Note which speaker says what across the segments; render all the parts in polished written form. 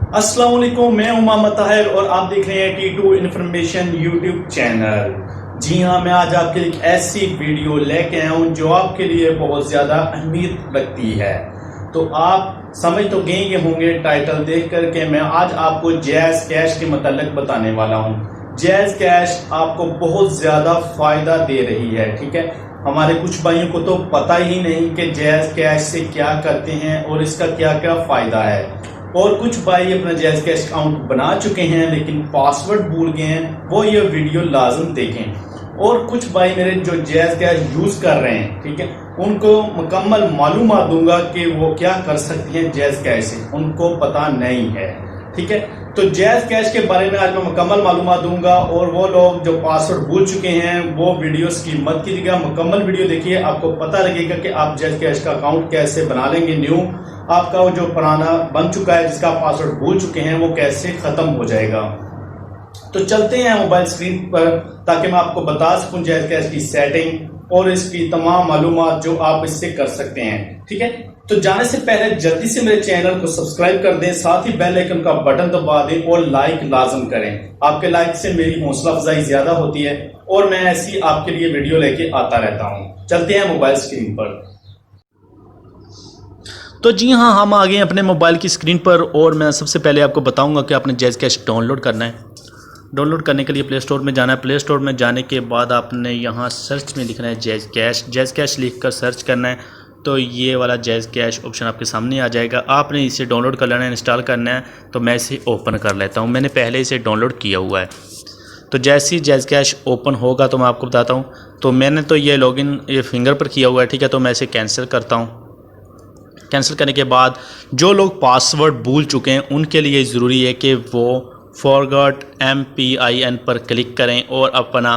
Speaker 1: अस्सलाम वालेकुम, मैं हूं मोहम्मद ताहिर और आप देख रहे हैं T2 इन्फॉर्मेशन यूट्यूब चैनल। जी हां, मैं आज आपके लिए एक ऐसी वीडियो लेके आया हूं जो आपके लिए बहुत ज़्यादा अहमियत रखती है। तो आप समझ तो गए होंगे टाइटल देख कर के मैं आज आपको जैज़ कैश के मतलब बताने वाला हूं। जैज़ कैश आपको बहुत ज़्यादा फ़ायदा दे रही है, ठीक है। हमारे कुछ भाइयों को तो पता ही नहीं कि जैज़ कैश से क्या करते हैं और इसका क्या क्या फ़ायदा है, और कुछ भाई अपना जैज़ कैश अकाउंट बना चुके हैं लेकिन पासवर्ड भूल गए हैं, वो ये वीडियो लाजम देखें। और कुछ भाई मेरे जो जैज़ कैश यूज़ कर रहे हैं, ठीक है, उनको मुकम्मल मालूमात दूंगा कि वो क्या कर सकती हैं जैज़ कैश से, उनको पता नहीं है, ठीक है। तो जैज़ कैश के बारे में आज मैं मुकम्मल मालूमात दूंगा, और वो लोग जो पासवर्ड भूल चुके हैं वो वीडियोस की मत कीजिएगा, मुकम्मल वीडियो देखिए, आपको पता लगेगा कि आप जैज़ कैश का अकाउंट कैसे बना लेंगे न्यू। आपका वो जो पुराना बन चुका है जिसका पासवर्ड भूल चुके हैं वो कैसे खत्म हो जाएगा। तो चलते हैं मोबाइल स्क्रीन पर ताकि मैं आपको बता सकूं जैज़ कैश की सेटिंग और इसकी तमाम मालूमात जो आप इससे कर सकते हैं, ठीक है। तो जाने से पहले जल्दी से मेरे चैनल को सब्सक्राइब कर दें, साथ ही बेल आइकन का बटन दबा दें और लाइक लाजम करें। आपके लाइक से मेरी हौसला अफजाई ज्यादा होती है और मैं ऐसी आपके लिए वीडियो लेके आता रहता हूं। चलते हैं मोबाइल स्क्रीन पर। तो जी हाँ, हम आ गए हैं अपने मोबाइल की स्क्रीन पर, और मैं सबसे पहले आपको बताऊंगा कि आपने जैज़ कैश डाउनलोड करना है। डाउनलोड करने के लिए प्ले स्टोर में जाना है। प्ले स्टोर में जाने के बाद आपने यहाँ सर्च में लिखना है जैज़ कैश लिख कर सर्च करना है। तो ये वाला जैज़ कैश ऑप्शन आपके सामने आ जाएगा। आपने इसे डाउनलोड कर लेना है, इंस्टॉल करना है। तो मैं इसे ओपन कर लेता हूँ, मैंने पहले इसे डाउनलोड किया हुआ है। तो जैसे ही जैज़ कैश ओपन होगा तो मैं आपको बताता हूँ। तो मैंने तो ये लॉगिन ये फिंगर पर किया हुआ है, ठीक है। तो मैं इसे कैंसिल करता हूँ। कैंसिल करने के बाद जो लोग पासवर्ड भूल चुके हैं उनके लिए ज़रूरी है कि वो फॉरगॉट MPIN पर क्लिक करें और अपना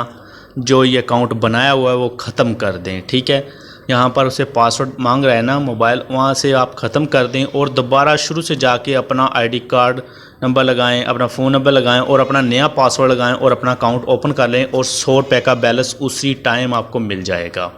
Speaker 1: जो ये अकाउंट बनाया हुआ है वो ख़त्म कर दें, ठीक है। यहाँ पर उसे पासवर्ड मांग रहा है ना मोबाइल, वहाँ से आप ख़त्म कर दें और दोबारा शुरू से जाके अपना ID कार्ड नंबर लगाएं, अपना फ़ोन नंबर लगाएं और अपना नया पासवर्ड लगाएं और अपना अकाउंट ओपन कर लें, और 100 रुपये का बैलेंस उसी टाइम आपको मिल जाएगा,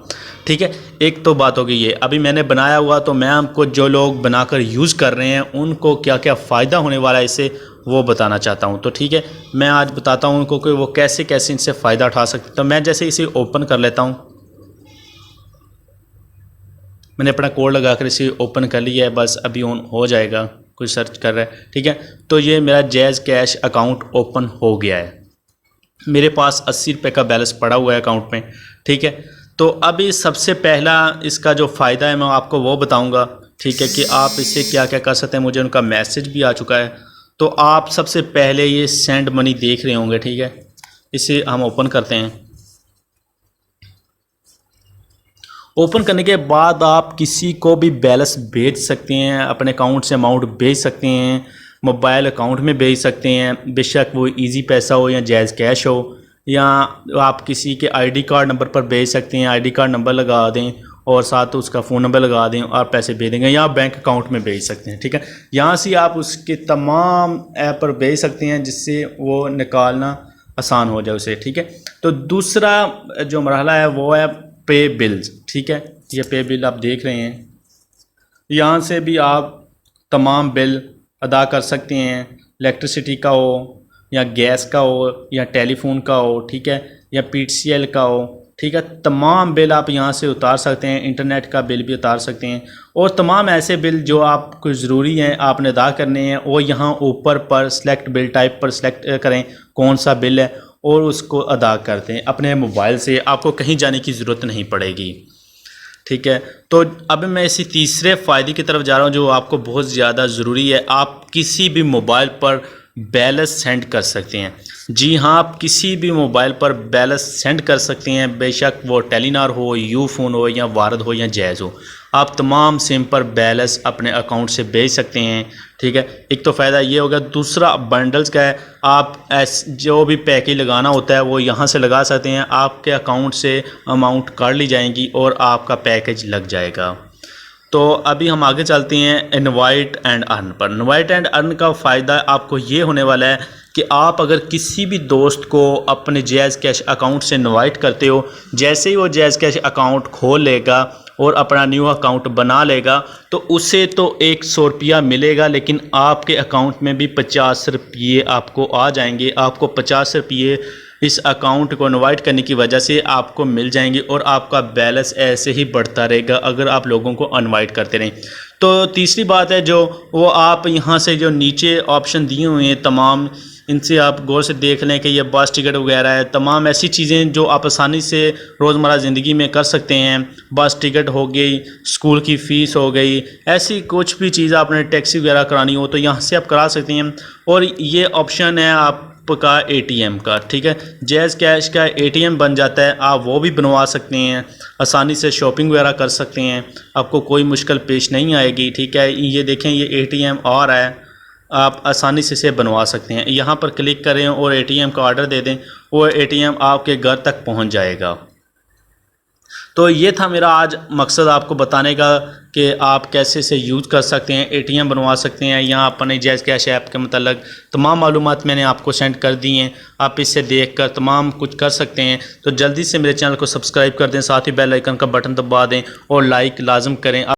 Speaker 1: ठीक है। एक तो बात होगी ये, अभी मैंने बनाया हुआ, तो मैं आपको जो लोग बनाकर यूज़ कर रहे हैं उनको क्या क्या फ़ायदा होने वाला है इससे वो बताना चाहता हूँ। तो ठीक है, मैं आज बताता हूँ उनको कि वो कैसे कैसे इनसे फ़ायदा उठा सकते हैं। तो मैं जैसे इसे ओपन कर लेता हूँ, मैंने अपना कोड लगा कर इसे ओपन कर लिया है, बस अभी ऑन हो जाएगा, कुछ सर्च कर रहा है, ठीक है। तो ये मेरा जैज़ कैश अकाउंट ओपन हो गया है, मेरे पास 80 रुपये का बैलेंस पड़ा हुआ है अकाउंट में, ठीक है। तो अभी सबसे पहला इसका जो फ़ायदा है मैं आपको वो बताऊंगा, ठीक है, कि आप इससे क्या क्या कर सकते हैं। मुझे उनका मैसेज भी आ चुका है। तो आप सबसे पहले ये सेंड मनी देख रहे होंगे, ठीक है। इसे हम ओपन करते हैं। ओपन करने के बाद आप किसी को भी बैलेंस भेज सकते हैं, अपने अकाउंट से अमाउंट भेज सकते हैं, मोबाइल अकाउंट में भेज सकते हैं, बेशक वो इजी पैसा हो या जैज़ कैश हो, या आप किसी के ID कार्ड नंबर पर भेज सकते हैं। ID कार्ड नंबर लगा दें और साथ उसका फ़ोन नंबर लगा दें और पैसे भेज देंगे, या बैंक अकाउंट में भेज सकते हैं, ठीक है। यहाँ से आप उसके तमाम ऐप पर भेज सकते हैं जिससे वो निकालना आसान हो जाए उसे, ठीक है। तो दूसरा जो मरहला है वो है पे बिल्स, ठीक है। ये पे बिल आप देख रहे हैं, यहाँ से भी आप तमाम बिल अदा कर सकते हैं, इलेक्ट्रिसिटी का हो या गैस का हो या टेलीफोन का हो, ठीक है, या PTCL का हो, ठीक है। तमाम बिल आप यहाँ से उतार सकते हैं, इंटरनेट का बिल भी उतार सकते हैं, और तमाम ऐसे बिल जो आपको ज़रूरी हैं आपने अदा करने हैं वो यहाँ ऊपर पर सिलेक्ट बिल टाइप पर सिलेक्ट करें कौन सा बिल है और उसको अदा करते हैं अपने मोबाइल से, आपको कहीं जाने की ज़रूरत नहीं पड़ेगी, ठीक है। तो अब मैं इसी तीसरे फ़ायदे की तरफ जा रहा हूँ जो आपको बहुत ज़्यादा ज़रूरी है। आप किसी भी मोबाइल पर बैलेंस सेंड कर सकते हैं। जी हाँ, आप किसी भी मोबाइल पर बैलेंस सेंड कर सकते हैं, बेशक वो टेलीनार हो, यूफोन हो या वारद हो या जैज़ हो। आप तमाम सिम पर बैलेंस अपने अकाउंट से भेज सकते हैं, ठीक है। एक तो फ़ायदा ये होगा। दूसरा बंडल्स का है, आप जो भी पैकेज लगाना होता है वो यहाँ से लगा सकते हैं, आपके अकाउंट से अमाउंट काट ली जाएंगी और आपका पैकेज लग जाएगा। तो अभी हम आगे चलते हैं इनवाइट एंड अर्न पर। इनवाइट एंड अर्न का फ़ायदा आपको ये होने वाला है कि आप अगर किसी भी दोस्त को अपने जैज़ कैश अकाउंट से इनवाइट करते हो, जैसे ही वो जैज़ कैश अकाउंट खोल लेगा और अपना न्यू अकाउंट बना लेगा तो उसे तो 100 रुपया मिलेगा, लेकिन आपके अकाउंट में भी 50 रुपये आपको आ जाएंगे। आपको 50 रुपये इस अकाउंट को इनवाइट करने की वजह से आपको मिल जाएंगे और आपका बैलेंस ऐसे ही बढ़ता रहेगा अगर आप लोगों को इनवाइट करते रहें। तो तीसरी बात है जो वो आप यहाँ से जो नीचे ऑप्शन दिए हुए हैं तमाम, इनसे आप गौर से देख लें कि ये बस टिकट वगैरह है, तमाम ऐसी चीज़ें जो आप आसानी से रोज़मर्रा ज़िंदगी में कर सकते हैं। बस टिकट हो गई, स्कूल की फ़ीस हो गई, ऐसी कुछ भी चीज़ आपने टैक्सी वगैरह करानी हो तो यहाँ से आप करा सकते हैं। और ये ऑप्शन है आपका एटीएम का, ठीक है, जैज़ कैश का एटीएम बन जाता है, आप वो भी बनवा सकते हैं, आसानी से शॉपिंग वगैरह कर सकते हैं, आपको कोई मुश्किल पेश नहीं आएगी, ठीक है। ये देखें ये एटीएम आ रहा है, आप आसानी से इसे बनवा सकते हैं। यहाँ पर क्लिक करें और एटीएम का ऑर्डर दे दें और एटीएम आपके घर तक पहुँच जाएगा। तो ये था मेरा आज मकसद आपको बताने का कि आप कैसे इसे यूज़ कर सकते हैं, एटीएम बनवा सकते हैं। यहाँ अपने जैज़ कैश ऐप के मतलब तमाम मालूमात मैंने आपको सेंड कर दी हैं, आप इससे देखकर तमाम कुछ कर सकते हैं। तो जल्दी से मेरे चैनल को सब्सक्राइब कर दें, साथ ही बेल आइकन का बटन दबा दें और लाइक लाजम करें।